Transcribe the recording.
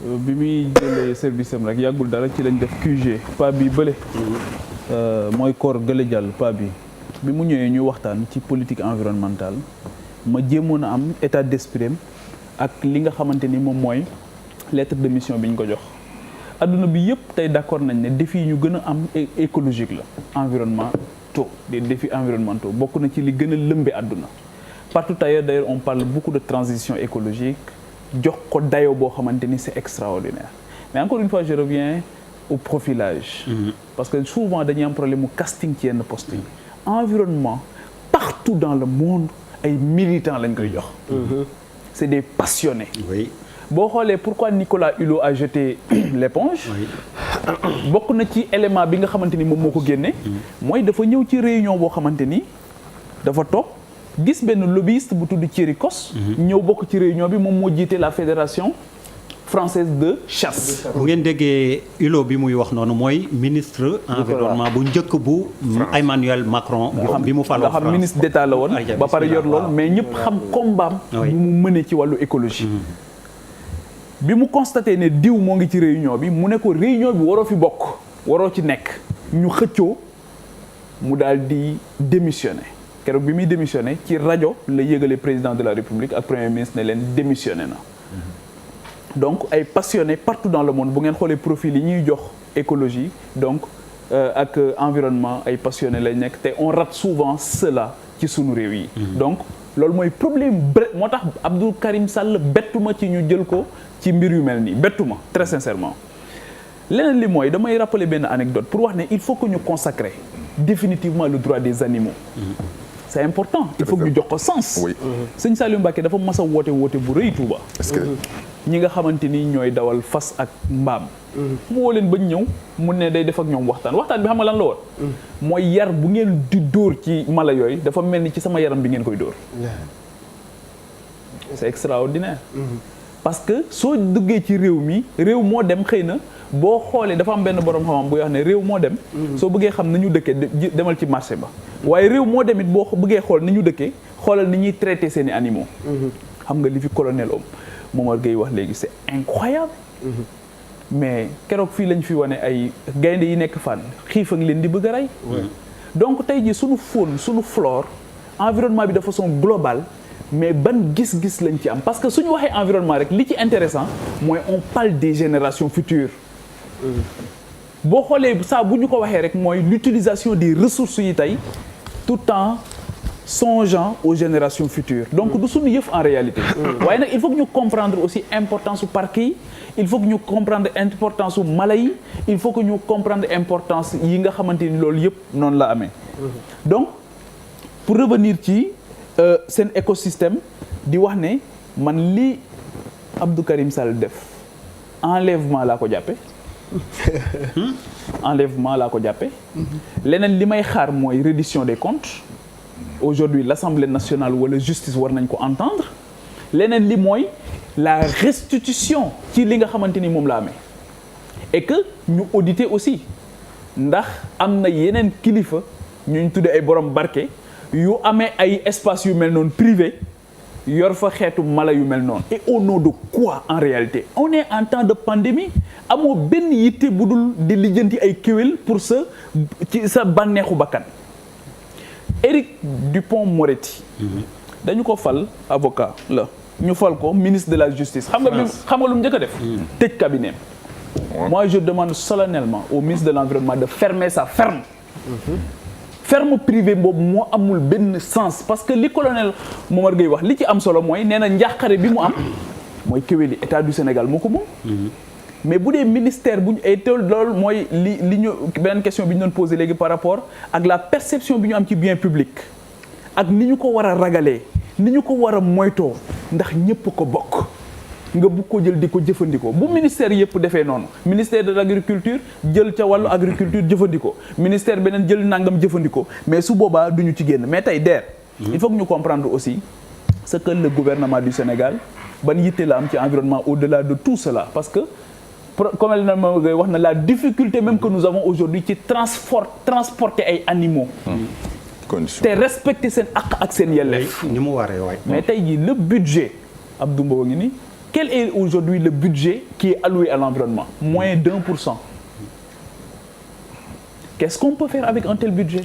bi muy jëlee service am rek yàggul dara ci lañ def QG pa bi bële mooy koor gële jàll pa bi mu ñëwee ñu waxtaan ci politique environnementale ma jéemoon a am état d'esprit ak li nga xamante ni moom mooy lettre de mission bi ñu ko jox adduna bi yëpp tey d'accord nañ ne défis yi ñu gën a am écologique la environnementaux des défis environnementaux bokk na ci li gën a lëmbe adduna partout ailleurs d'ailleurs on parle beaucoup de transition écologique jox ko dayoo boo xamante ni c'est extraordinaire mais encore une fois je reviens au profilage parce que souvent dañuy am problème mu casting ci yenn poste yi environnement partout dans le monde ay militants lañ koy jox c'est des passionnés oui. boo xoolee pourquoi Nicolas Hulot a jeté l'éponge bokk na ci élément bi nga xamante ni moom moo ko génne mooy dafa ñëw ci réunion boo xamante ni dafa toog gis benn lobbyiste bu tudd Thierry Cos ñëw bokk ci réunion bi moom moo jiite la fédération française de chasse. bu ngeen déggee Hulot bi muy wax noonu mooy ministre environnement bu njëkk bu Emmanuel Macron bi mu faloo nga xam ministre d'État la woon ba pare yor lool mais ñëpp xam combat bu mu mënee ci wàllu écologie bi mu constaté ne diw moo ngi ci réunion bi mu ne ko réunion bi waroo fi bokk waroo ci nekk ñu xëccoo mu daal di démissionné keroog bi muy démissionné ci rajo la yëgale président de la République ak premier ministre ne leen démissionné na donc ay passionnés partout dans le monde bu ngeen xoolee profil yi ñuy jox écologie donc ak environnement ay passionnés lay nekk te on rate souvent cela ci sunu réew yi donc loolu mooy problème moo tax Abdou Karim Sall bettuma ci ñu jël ko ci mbir yu mel nii bettuma très sincèrement leneen li mooy damay rappeler benn anecdote pour wax ne il faut que ñu consacrer définitivement le droit des animaux c'est important il faut que ñu jox ko sens sëñ Saliou Mbacké dafa mas a woote bu rëy Touba est-ce que ñi nga xamante ni ñooy dawal fas ak mbaam mu woo leen bañ ñëw mu ne day def ak ñoom waxtaan bi xam nga lan la woon mooy yar bu ngeen di dóor ci mala yooyu dafa mel ni ci sama yaram bi ngeen koy dóor c'est extraordinaire parce que soo duggee ci réew moo dem xëy na boo xoolee dafa am benn borom xam-xam buy wax ne réew moo dem soo bëggee xam ni ñu dëkkee demal ci marché ba waaye réew moo dem it boo bëggee xool ni ñu dëkkee xoolal ni ñuy traiter seeni animaux xam nga li fi colonel Momar Gueye wax léegi c'est incroyable mais keroog fii lañ fi wane ay gaynde yi nekk fan xiif a ngi leen di bëgg a rey donc tey ji suñu faune suñu flore environnement bi de façon globale mais ban gis-gis lañ ci am parce que suñu waxee environnement rek li ci intéressant mooy on parle des générations futures boo xoolee saa bu ñu ko waxee rek mooy l'utilisation des ressources yi tey tout en songeant aux générations futures donc du suñu yëf en réalité waaye nag il faut que ñu comprendre aussi importance su parc yi il faut que ñu comprendre importance su mala yi il faut que ñu comprendre importance yi nga xamante ni loolu yëpp noonu la amee donc pour revenir ci seen écosystème di wax ne man li Abdou Karim Sall def enlèvement laa ko jàppe leneen li may xaar mooy reddition des comptes aujourd'hui l'Assemblée nationale wala justice war nañ ko entendre leneen li mooy la restitution ci li nga xamante ni moom la amee et que ñu auditer aussi ndax am na yeneen kilifa ñu tuddee ay borom barke yu amee ay espace yu mel noonu privé yor fa xeetu mala yu mel noonu et au nom de quoi en réalité on est en temps de pandémie amoo benn yitte bu dul di lijjanti ay kéwél pour sa bànneexu bakkan Éric Dupond-Moretti dañu ko fal avocat la ñu fal ko ministre de la justice xam nga lu mu njëkk a def tëj cabinet moi je demande solennellement au ministre de l'environnement de fermer sa ferme ferme privée boobu moo amul benn sens parce que li colonel Momar Gueye wax li ci am solo mooy nee na njàqare bi mu am mooy kéwél yi état du Sénégal moo ko moom mais bu dee ministère bu ñu ay tool loolu mooy li ñu beneen question bi ñu doon posé léegi par rapport ak la perception bi ñu am ci bien public ak ni ñu ko war a ragalee ni ñu ko war a moytoo ndax ñëpp ko bokk nga bugg ko jël di ko jëfandikoo bu ministère yëpp defee noonu ministère de l'agriculture jël ca wàllu agriculture jëfandikoo ministère beneen jël nangam jëfandikoo mais su boobaa du ñu ci génn mais tey DER il faut que ñu comprendre aussi ce que le gouvernement du Sénégal ban yitte la am ci environnement au-delà de tout cela parce que comme elle wax na la difficulté même que nous avons aujourd'hui ci transporter ay animaux te respecter seen àq ak seen yelleef ni mu waree waay mais tey jii le budget Abdou Mbow ngi ni quel est aujourd'hui le budget qui est alloué à l'environnement? Moins d'1%. Qu'est-ce qu'on peut faire avec un tel budget?